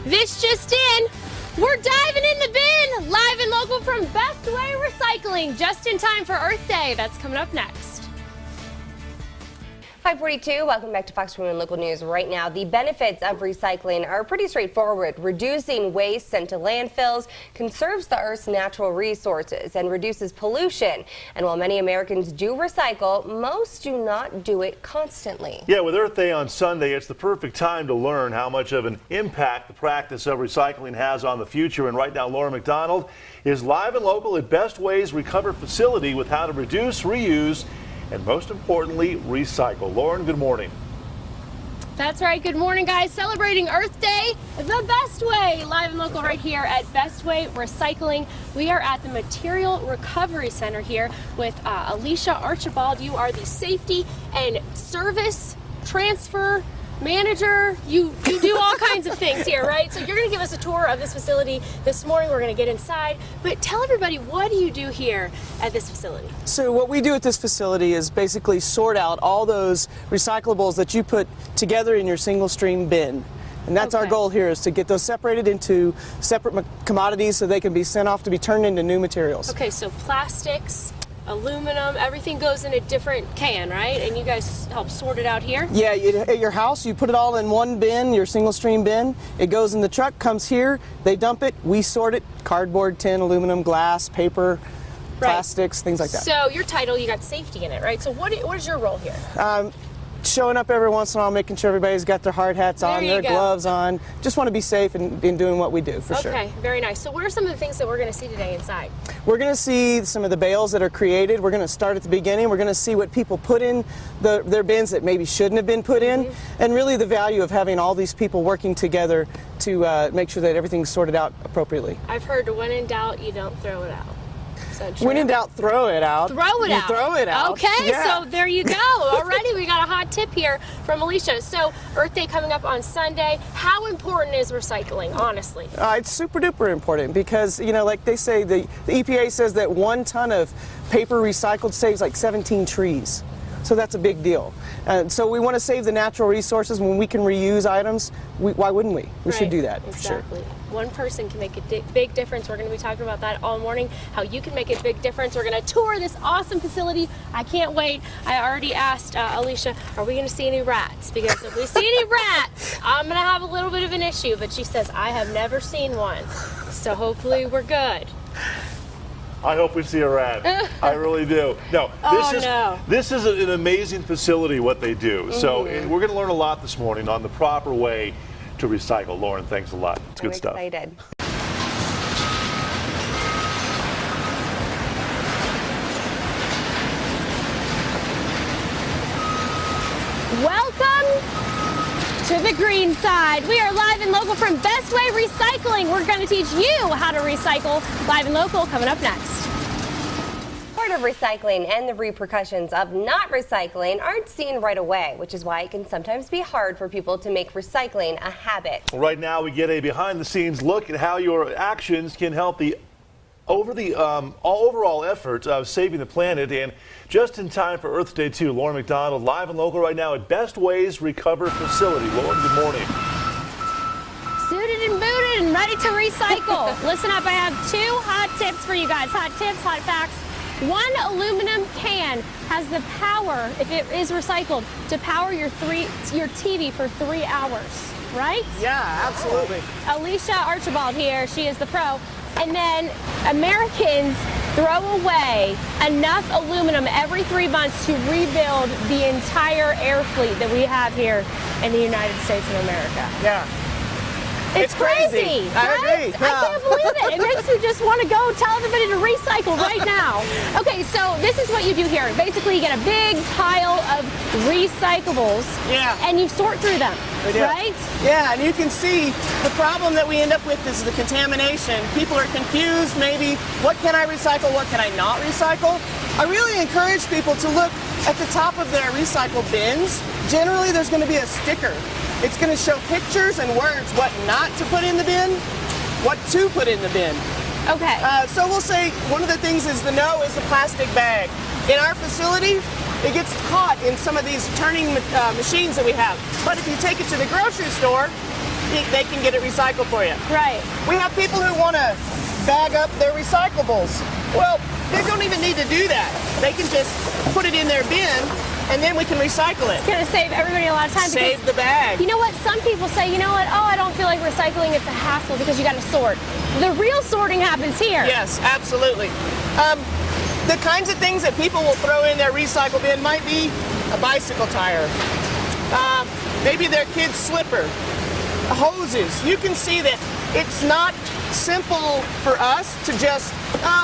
This just in, we're diving in the bin, live and local from Bestway Recycling, just in time for Earth Day. That's coming up next. 542, welcome back to FOX21 Local News. Right now, the benefits of recycling are pretty straightforward. Reducing waste sent to landfills conserves the Earth's natural resources and reduces pollution. And while many Americans do recycle, most do not do it constantly. Yeah, with Earth Day on Sunday, it's the perfect time to learn how much of an impact the practice of recycling has on the future. And right now, Laura McDonald is live and local at Bestway's Recover facility with how to reduce, reuse, and most importantly, recycle. Lauren, good morning. That's right. Good morning, guys. Celebrating Earth Day the best way. Live and local right here at Bestway Recycling. We are at the Material Recovery Center here with Alicia Archibald. You are the safety and service transfer manager. You do all kinds of things here, right? So you're going to give us a tour of this facility this morning. We're going to get inside, but tell everybody, what do you do here at this facility? So what we do at this facility is basically sort out all those recyclables that you put together in your single stream bin. And that's our goal here, is to get those separated into separate commodities so they can be sent off to be turned into new materials. Okay, so plastics, aluminum, everything goes in a different can, right? And you guys help sort it out here? Yeah, at your house, you put it all in one bin, your single stream bin. It goes in the truck, comes here, they dump it, we sort it, cardboard, tin, aluminum, glass, paper, plastics, things like that. So your title, you got safety in it, right? So what is your role here? Showing up every once in a while, making sure everybody's got their hard hats on, their gloves on. Just want to be safe in doing what we do, for sure. Okay, very nice. So what are some of the things that we're going to see today inside? We're going to see some of the bales that are created. We're going to start at the beginning. We're going to see what people put in their bins that maybe shouldn't have been put in, and really the value of having all these people working together to make sure that everything's sorted out appropriately. I've heard when in doubt, you don't throw it out. When in doubt, throw it out. Throw it out. Throw it out. Okay, so there you go. Already we got a hot tip here from Alicia. So Earth Day coming up on Sunday. How important is recycling, honestly? It's super duper important because, you know, like they say, the EPA says that 1 ton of paper recycled saves like 17 trees. So that's a big deal. And so we want to save the natural resources. When we can reuse items, why wouldn't we? We should do that, for sure. One person can make a big difference. We're going to be talking about that all morning, how you can make a big difference. We're going to tour this awesome facility. I can't wait. I already asked Alicia, are we going to see any rats? Because if we see any rats, I'm going to have a little bit of an issue. But she says, I have never seen one. So hopefully we're good. I hope we see a rat. I really do. No, this is an amazing facility, what they do. So we're going to learn a lot this morning on the proper way to recycle. Lauren, thanks a lot. It's good stuff. I'm excited. Welcome to the green side. We are live and local from Bestway Recycling. We're going to teach you how to recycle. Live and local coming up next. Part of recycling and the repercussions of not recycling aren't seen right away, which is why it can sometimes be hard for people to make recycling a habit. Right now, we get a behind-the-scenes look at how your actions can help the overall effort of saving the planet. And just in time for Earth Day 2, Lauren McDonald, live and local right now at Bestway's Recover facility. Lauren, good morning. Suited and booted and ready to recycle. Listen up, I have 2 hot tips for you guys. Hot tips, hot facts. 1 aluminum can has the power, if it is recycled, to power your TV for 3 hours, right? Yeah, absolutely. Alicia Archibald here, she is the pro. And then Americans throw away enough aluminum every 3 months to rebuild the entire air fleet that we have here in the United States of America. Yeah. It's crazy. I agree. I can't believe it. It makes me just want to go tell everybody to recycle right now. Okay, so this is what you do here. Basically, you get a big pile of recyclables, and you sort through them, right? Yeah, and you can see the problem that we end up with is the contamination. People are confused, maybe, what can I recycle, what can I not recycle? I really encourage people to look at the top of their recycle bins. Generally, there's going to be a sticker. It's going to show pictures and words what not to put in the bin, what to put in the bin. Okay. So we'll say one of the things is the no is the plastic bag. In our facility, it gets caught in some of these turning machines that we have. But if you take it to the grocery store, they can get it recycled for you. Right. We have people who want to bag up their recyclables. Well, they don't even need to do that. They can just put it in their bin, and then we can recycle it. It's going to save everybody a lot of time. Save the bag. You know what? Some people say, you know what? Oh, I don't feel like recycling. It's a hassle because you got to sort. The real sorting happens here. Yes, absolutely. The kinds of things that people will throw in their recycle bin might be a bicycle tire, maybe their kid's slipper, hoses. You can see that it's not simple for us to just,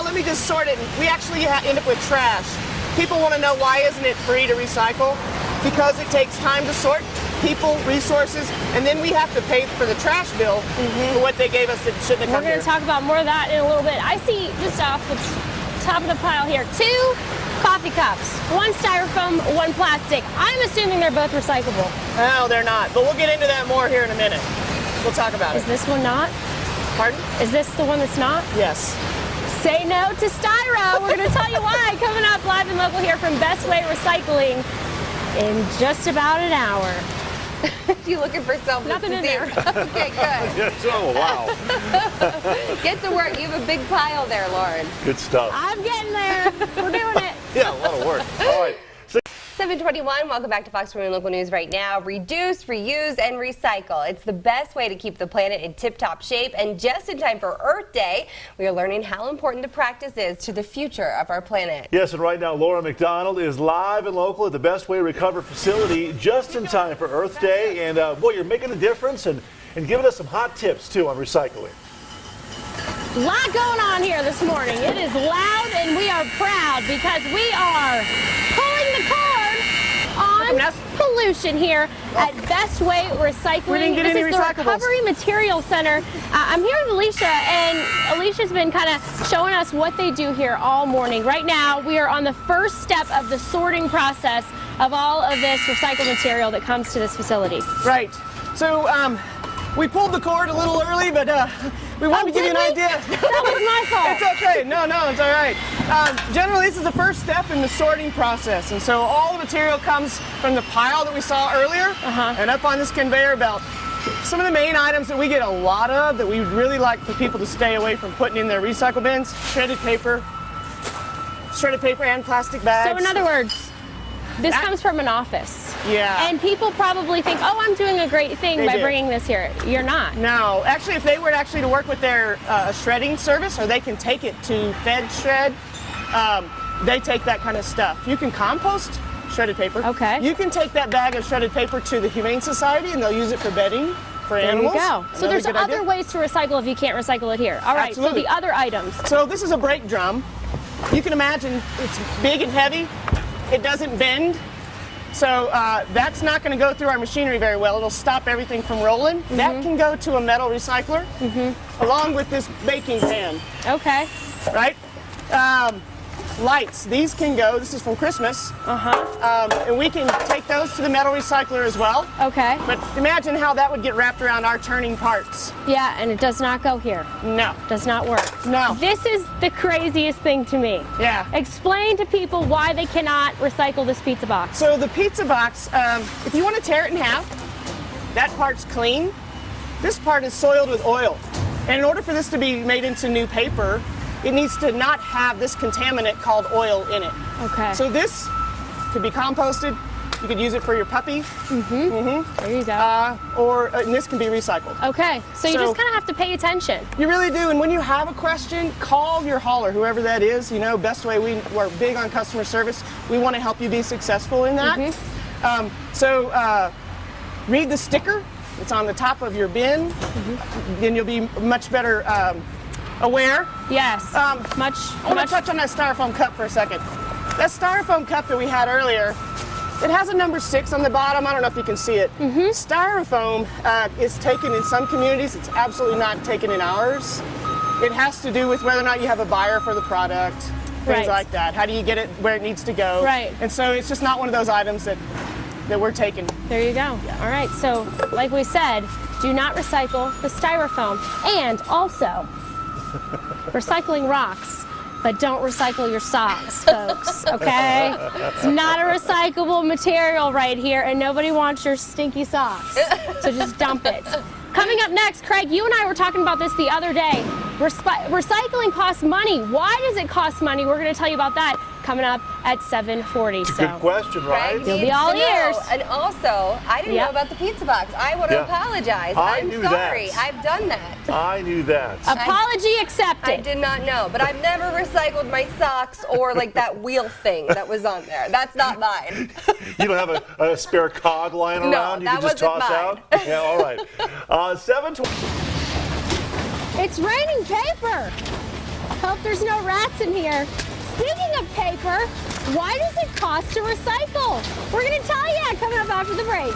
let me just sort it. We actually end up with trash. People want to know, why isn't it free to recycle? Because it takes time to sort, people, resources, and then we have to pay for the trash bill for what they gave us that shouldn't have come We're going to talk about more of that in a little bit. I see just off the top of the pile here, 2 coffee cups, 1 styrofoam, 1 plastic. I'm assuming they're both recyclable. No, they're not, but we'll get into that more here in a minute. We'll talk about Is it. this one not? Pardon? Is this the one that's not? Yes. Say no to styro. We're going to tell you why coming up live and local here from Bestway Recycling in just about an hour. You looking for something? Nothing in there. Okay, good. Yes, oh, wow. Get to work. You have a big pile there, Lauren. Good stuff. I'm getting there. We're doing it. Yeah, a lot of work. All right. 721, welcome back to Fox 21 Local News right now. Reduce, reuse, and recycle. It's the best way to keep the planet in tip-top shape. And just in time for Earth Day, we are learning how important the practice is to the future of our planet. Yes, and right now Laura McDonald is live and local at the Bestway Recover facility just in time for Earth Day. And boy, you're making a difference and giving us some hot tips, too, on recycling. A lot going on here this morning. It is loud and we are proud because we are pulling the cord on pollution here at Bestway Recycling. We didn't get this any is the recyclables. Recovery Material Center. I'm here with Alicia, and Alicia's been kind of showing us what they do here all morning. Right now, we are on the first step of the sorting process of all of this recycled material that comes to this facility. Right. So, we pulled the cord a little early, but we wanted to give you an idea. That was my fault. It's okay. No, it's all right. Generally, this is the first step in the sorting process. And so all the material comes from the pile that we saw earlier and up on this conveyor belt. Some of the main items that we get a lot of that we would really like for people to stay away from putting in their recycle bins: shredded paper and plastic bags. So in other words, this comes from an office. Yeah. And people probably think, oh, I'm doing a great thing They by do. bringing this here. You're not. No, actually, if they were to work with their shredding service, or they can take it to Fed Shred, they take that kind of stuff. You can compost shredded paper. Okay. You can take that bag of shredded paper to the Humane Society, and they'll use it for bedding for animals. There you go. So there's other ways to recycle if you can't recycle it here. All right, Absolutely. so the other items. So this is a brake drum. You can imagine it's big and heavy. It doesn't bend. So that's not going to go through our machinery very well. It'll stop everything from rolling. That can go to a metal recycler along with this baking pan, Okay. right? Lights, these can go, this is from Christmas, and we can take those to the metal recycler as well. Okay. But imagine how that would get wrapped around our turning parts. Yeah, and it does not go here. No. Does not work. No. This is the craziest thing to me. Yeah. Explain to people why they cannot recycle this pizza box. So the pizza box, if you want to tear it in half, that part's clean. This part is soiled with oil. And in order for this to be made into new paper, it needs to not have this contaminant called oil in it. Okay. So this could be composted. You could use it for your puppy. There you go. And this can be recycled. Okay, so you So- just kind of have to pay attention. You really do. And when you have a question, call your hauler, whoever that is. You know, Bestway, we're big on customer service. We want to help you be successful in that. Read the sticker. It's on the top of your bin. Then you'll be much better aware. Yes. I want to touch on that styrofoam cup for a second. That styrofoam cup that we had earlier, it has a number 6 on the bottom. I don't know if you can see it. Styrofoam is taken in some communities. It's absolutely not taken in ours. It has to do with whether or not you have a buyer for the product, things like that. How do you get it where it needs to go? Right. And so it's just not one of those items that we're taking. There you go. All right, so like we said, do not recycle the styrofoam. And also, recycling rocks, but don't recycle your socks, folks, okay? It's not a recyclable material right here, and nobody wants your stinky socks, so just dump it. Coming up next, Craig, you and I were talking about this the other day. Recycling costs money. Why does it cost money? We're going to tell you about that coming up at 7:40. It's a good question, right? Craig You'll be all ears. And also, I didn't know about the pizza box. I want to apologize. I'm sorry. I've done that. I knew that. Apology accepted. I did not know, but I've never recycled my socks or like that wheel thing that was on there. That's not mine. You don't have a spare cog lying around you that can just wasn't toss mine. out? Yeah, all right. 7:20. It's raining paper. Hope there's no rats in here. Speaking of paper, why does it cost to recycle? We're going to tell you coming up after the break.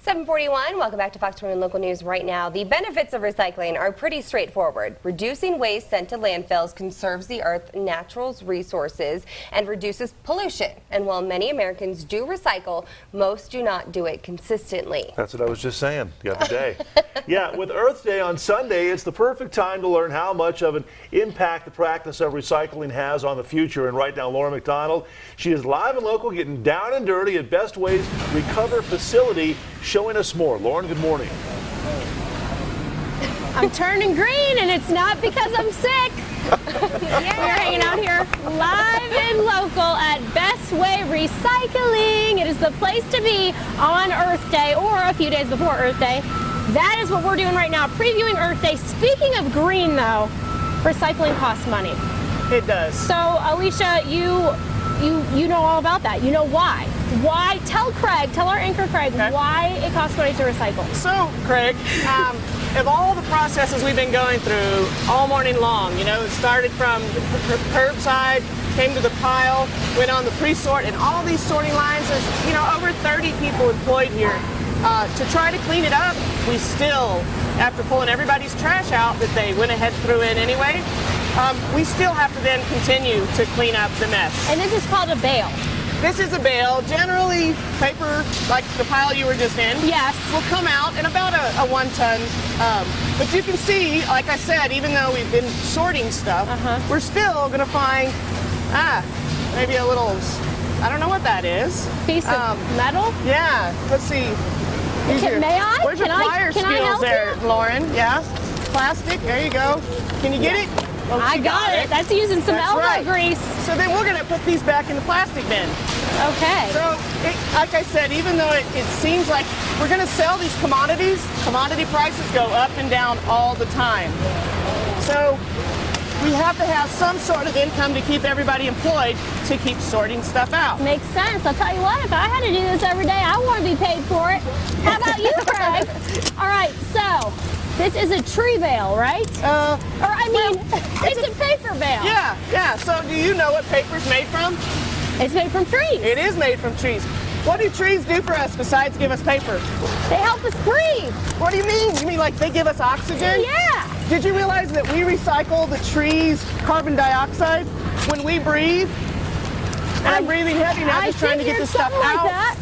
7:41, welcome back to Fox 21 Local News right now. The benefits of recycling are pretty straightforward. Reducing waste sent to landfills conserves the Earth's natural resources and reduces pollution. And while many Americans do recycle, most do not do it consistently. That's what I was just saying the other day. Yeah, with Earth Day on Sunday, it's the perfect time to learn how much of an impact the practice of recycling has on the future. And right now, Laura McDonald, she is live and local, getting down and dirty at Bestway's Recover facility, showing us more. Lauren, good morning. I'm turning green, and it's not because I'm sick. We're hanging out here live and local at Bestway Recycling. It is the place to be on Earth Day or a few days before Earth Day. That is what we're doing right now, previewing Earth Day. Speaking of green, though, recycling costs money. It does. So, Alicia, you know all about that. You know why. Why? Tell Craig, tell our anchor Craig, why it costs money to recycle. So, Craig, of all the processes we've been going through all morning long, it started from the curbside, came to the pile, went on the pre-sort, and all these sorting lines, there's, over 30 people employed here. To try to clean it up, we still, after pulling everybody's trash out that they went ahead and threw in anyway, we still have to then continue to clean up the mess. And this is called a bale. This is a bale. Generally, paper, like the pile you were just in, will come out in about a 1 ton. But you can see, like I said, even though we've been sorting stuff, we're still going to find, maybe a little, I don't know what that is. Piece of metal? Yeah. Let's see. May I? Where's your plier skills there, Lauren? Yeah. Plastic. There you go. Can you get it? Oh, I got it. That's using some elbow grease. So then we're going to put these back in the plastic bin. Okay. So, like I said, even though it seems like we're going to sell these commodities, commodity prices go up and down all the time. So we have to have some sort of income to keep everybody employed to keep sorting stuff out. Makes sense. I'll tell you what, if I had to do this every day, I want to be paid for it. How about you, Craig? All right, so this is a tree bale, right? It's a paper bale. Yeah. So do you know what paper's made from? It's made from trees. It is made from trees. What do trees do for us besides give us paper? They help us breathe. What do you mean? You mean like they give us oxygen? Yeah. Did you realize that we recycle the tree's carbon dioxide when we breathe? And I'm breathing heavy now, just trying to get this stuff out. Like that.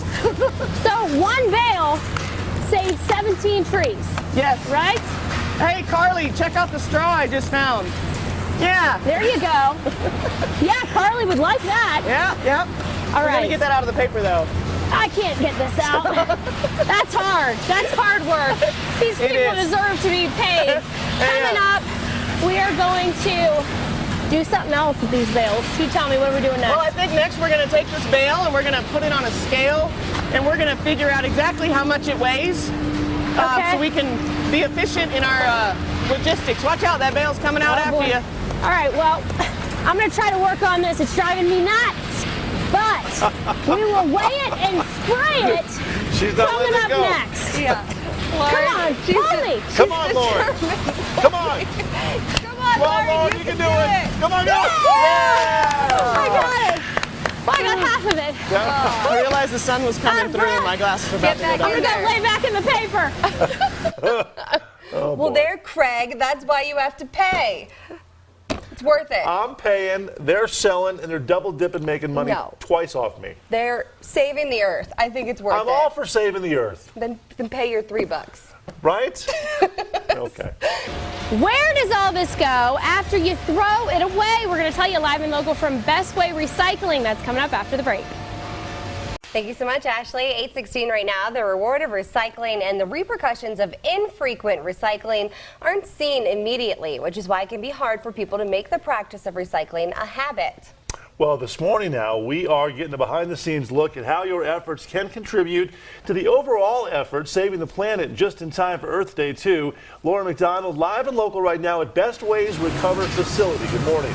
So one bale saves 17 trees. Yes. Right? Hey, Carly, check out the straw I just found. Yeah. There you go. Yeah, Carly would like that. Yeah. All We're right. gonna get that out of the paper though. I can't get this out. That's hard. That's hard work. These people deserve to be paid. Coming up, we are going to do something else with these bales. You tell me, what are we doing next? Well, I think next we're going to take this bale and we're going to put it on a scale and we're going to figure out exactly how much it weighs so we can be efficient in our logistics. Watch out, that bale's coming out after you. All right, well, I'm going to try to work on this. It's driving me nuts. But we will weigh it and spray it. She's not coming letting up it go. next. Yeah. Come on, Polly. Come on, Lauren. Come on. Come on, Lauren, you can do it. Come on, go. Yeah! I got it. Well, I got half of it. I realized the sun was coming through and my glasses were about to go down. I'm going to lay back in the paper. Well, there, Craig, that's why you have to pay. It's worth it. I'm paying, they're selling, and they're double dipping, making money twice off me. They're saving the earth. I think it's worth it. I'm all for saving the earth. Then pay your $3. Right? Okay. Where does all this go after you throw it away? We're going to tell you live and local from Bestway Recycling. That's coming up after the break. Thank you so much, Ashley. 8:16 right now. The reward of recycling and the repercussions of infrequent recycling aren't seen immediately, which is why it can be hard for people to make the practice of recycling a habit. Well, this morning now, we are getting a behind-the-scenes look at how your efforts can contribute to the overall effort saving the planet just in time for Earth Day 2. Laura McDonald, live and local right now at Bestway's Recover facility. Good morning.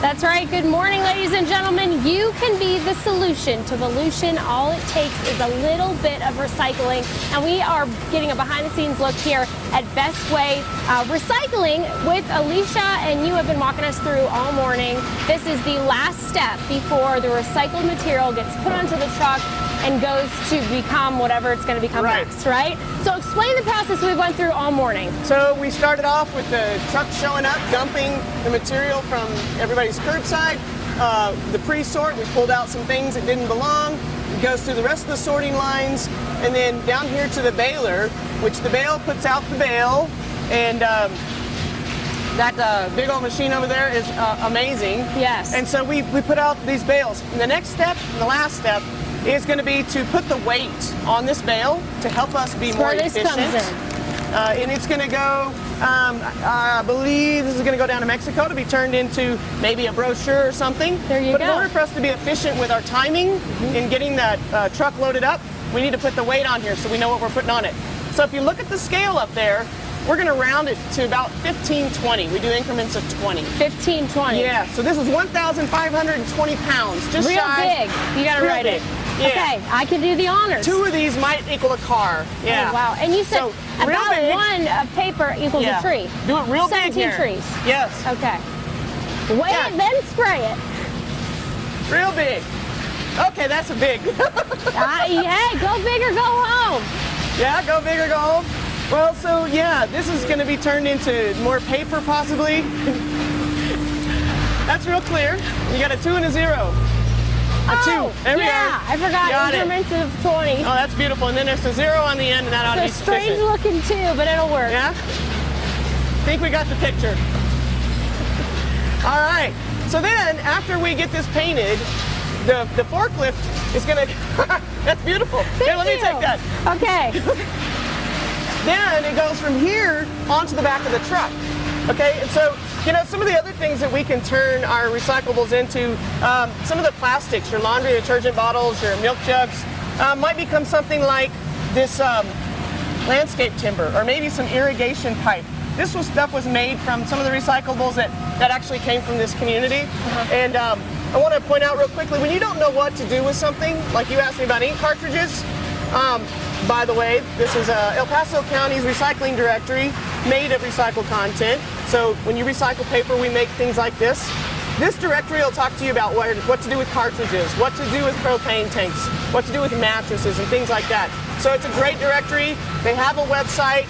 That's right. Good morning, ladies and gentlemen. You can be the solution to pollution. All it takes is a little bit of recycling. And we are getting a behind-the-scenes look here at Bestway Recycling with Alicia, and you have been walking us through all morning. This is the last step before the recycled material gets put onto the truck and goes to become whatever it's going to become next, right? So explain the process we went through all morning. So we started off with the truck showing up, dumping the material from everybody's curbside. The pre-sort, we pulled out some things that didn't belong. It goes through the rest of the sorting lines, and then down here to the baler, which the bale puts out the bale, and that big old machine over there is amazing. Yes. And so we put out these bales. And the next step, and the last step, is going to be to put the weight on this bale to help us be more efficient. Comes in. And it's going to go, I believe this is going to go down to Mexico to be turned into maybe a brochure or something. There you but go. in order for us to be efficient with our timing in getting that truck loaded up, we need to put the weight on here so we know what we're putting on it. So if you look at the scale up there, we're going to round it to about 1520. We do increments of 20. 1520. Yeah, so this is 1,520 pounds. Just Real shy. big. You got to write it. Yeah. Okay, I can do the honors. 2 of these might equal a car. Yeah. Oh, wow. And you said So, real about big. one paper equals a tree. Do it real big 17 here. trees. Yes. Okay. Weigh Yeah. it, then spray it. Real big. Okay, that's a big. Hey, go big or go home. Yeah, go big or go home. Well, so yeah, this is going to be turned into more paper possibly. That's real clear. You got a 2 and a 0. A 2. There we are. Yeah, I forgot Got increments of 20. Oh, that's beautiful. And then there's a 0 on the end, and that ought to be So strange sufficient. looking too, but it'll work. Yeah? Think we got the picture. All right. So then, after we get this painted, the forklift is going to... That's beautiful. Here, let me take that. Okay. Then it goes from here onto the back of the truck. Okay, and so, you know, some of the other things that we can turn our recyclables into, some of the plastics, your laundry detergent bottles, your milk jugs, might become something like this landscape timber or maybe some irrigation pipe. This stuff was made from some of the recyclables that actually came from this community. And I want to point out real quickly, when you don't know what to do with something, like you asked me about ink cartridges, by the way, this is El Paso County's recycling directory made of recycled content. So when you recycle paper, we make things like this. This directory will talk to you about what to do with cartridges, what to do with propane tanks, what to do with mattresses and things like that. So it's a great directory. They have a website,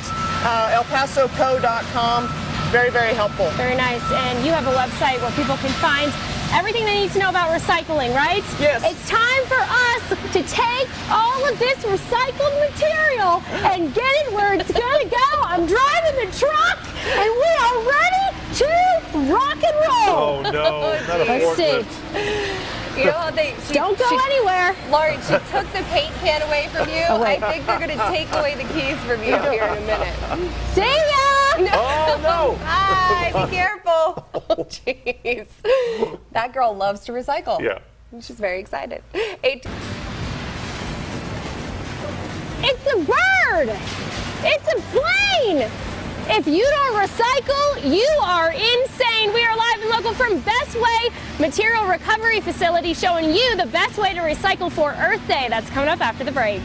elpasoco.com. Very, very helpful. Very nice. And you have a website where people can find everything they need to know about recycling, right? Yes. It's time for us to take all of this recycled material and get it where it's going to go. I'm driving the truck, and we are ready to rock and roll. Oh, no, not a Let's see. forklift. You know how Don't go anywhere. Lori, she took the paint can away from you. I think they're going to take away the keys from you here in a minute. See ya! Oh, no. Hi, be careful. Oh, jeez. That girl loves to recycle. Yeah. She's very excited. It's a bird. It's a plane. If you don't recycle, you are insane. We are live and local from Bestway Material Recovery Facility, showing you the best way to recycle for Earth Day. That's coming up after the break.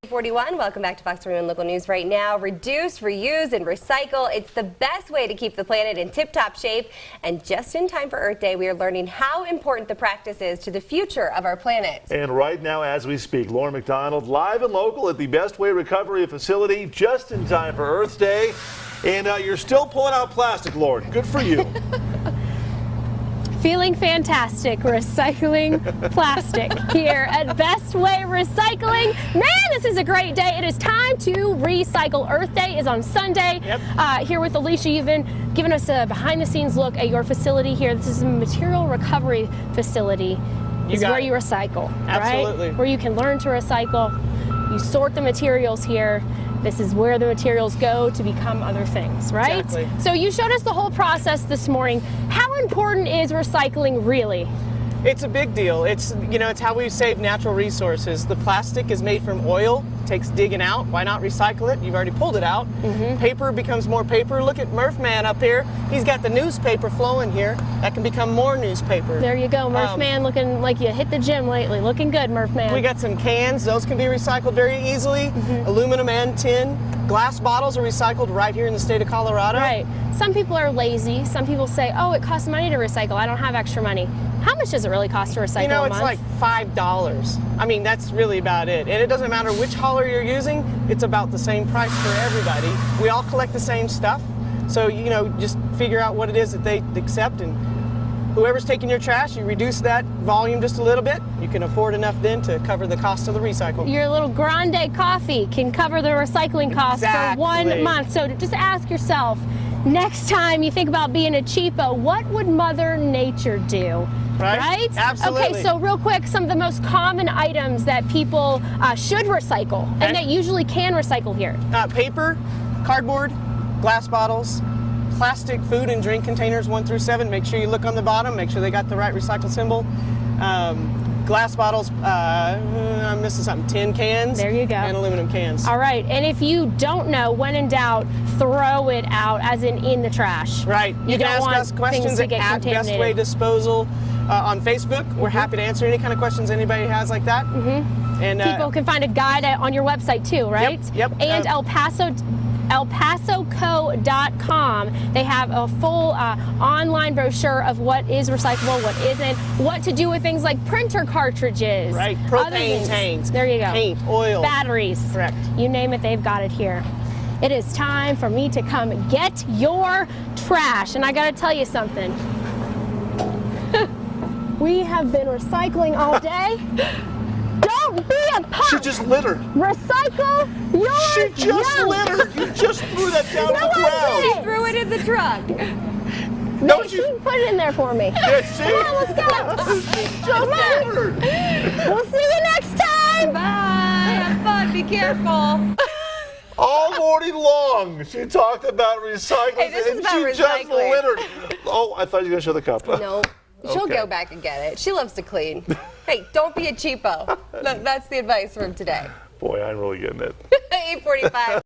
41, welcome back to Fox 21 Local News right now. Reduce, reuse, and recycle. It's the best way to keep the planet in tip-top shape. And just in time for Earth Day, we are learning how important the practice is to the future of our planet. And right now, as we speak, Laura McDonald live and local at the Bestway Recovery Facility, just in time for Earth Day. And you're still pulling out plastic, Lauren. Good for you. Feeling fantastic recycling plastic here at Bestway Recycling. Man, this is a great day. It is time to recycle. Earth Day is on Sunday. Yep. Here with Alicia, you've been giving us a behind-the-scenes look at your facility here. This is a material recovery facility. is where you recycle, Absolutely. right? Where you can learn to recycle. You sort the materials here. This is where the materials go to become other things, right? Exactly. So you showed us the whole process this morning. How important is recycling really? It's a big deal. It's how we save natural resources. The plastic is made from oil, takes digging out. Why not recycle it? You've already pulled it out. Paper becomes more paper. Look at Murph Man up here. He's got the newspaper flowing here. That can become more newspaper. There you go, Murph Man, looking like you hit the gym lately. Looking good, Murph Man. We got some cans. Those can be recycled very easily. Aluminum and tin. Glass bottles are recycled right here in the state of Colorado. Right. Some people are lazy. Some people say, oh, it costs money to recycle. I don't have extra money. How much does it really cost to recycle a It's month? like $5. I mean, that's really about it. And it doesn't matter which hauler you're using, it's about the same price for everybody. We all collect the same stuff. So, just figure out what it is that they accept, and whoever's taking your trash, you reduce that volume just a little bit. You can afford enough then to cover the cost of the recycle. Your little grande coffee can cover the recycling cost for 1 month. So just ask yourself, next time you think about being a cheapo, what would Mother Nature do? Right? Absolutely. Okay, so real quick, some of the most common items that people should recycle and that usually can recycle here. Paper, cardboard, glass bottles, plastic food and drink containers 1 through 7. Make sure you look on the bottom, make sure they got the right recycle symbol. Glass bottles, I'm missing something, tin cans. There you go. And aluminum cans. All right, and if you don't know, when in doubt, throw it out, as in the trash. Right. You can ask us questions at Bestway Disposal on Facebook. We're happy to answer any kind of questions anybody has like that. And people can find a guide on your website too, right? Yep. And ElPasoCo.com. They have a full online brochure of what is recyclable, what isn't, what to do with things like printer cartridges. Right. Propane tanks. There you go. Paint, oil. Batteries. Correct. You name it, they've got it here. It is time for me to come get your trash. And I got to tell you something. We have been recycling all day. Don't be a punk. She just littered. Recycle your She just junk. littered. You just threw that down No, the I ground. didn't. Threw it in the truck. No, She put it in there for me. Yeah, see? Come on, let's go. Come on. Littered. We'll see you next time. Bye. Have fun. Be careful. All morning long, she talked about recycling. Hey, this is and about she just recycling. littered. Oh, I thought you were going to show the cup. Nope. She'll Okay. go back and get it. She loves to clean. Hey, don't be a cheapo. That's the advice from today. Boy, I'm really getting it. 8:45.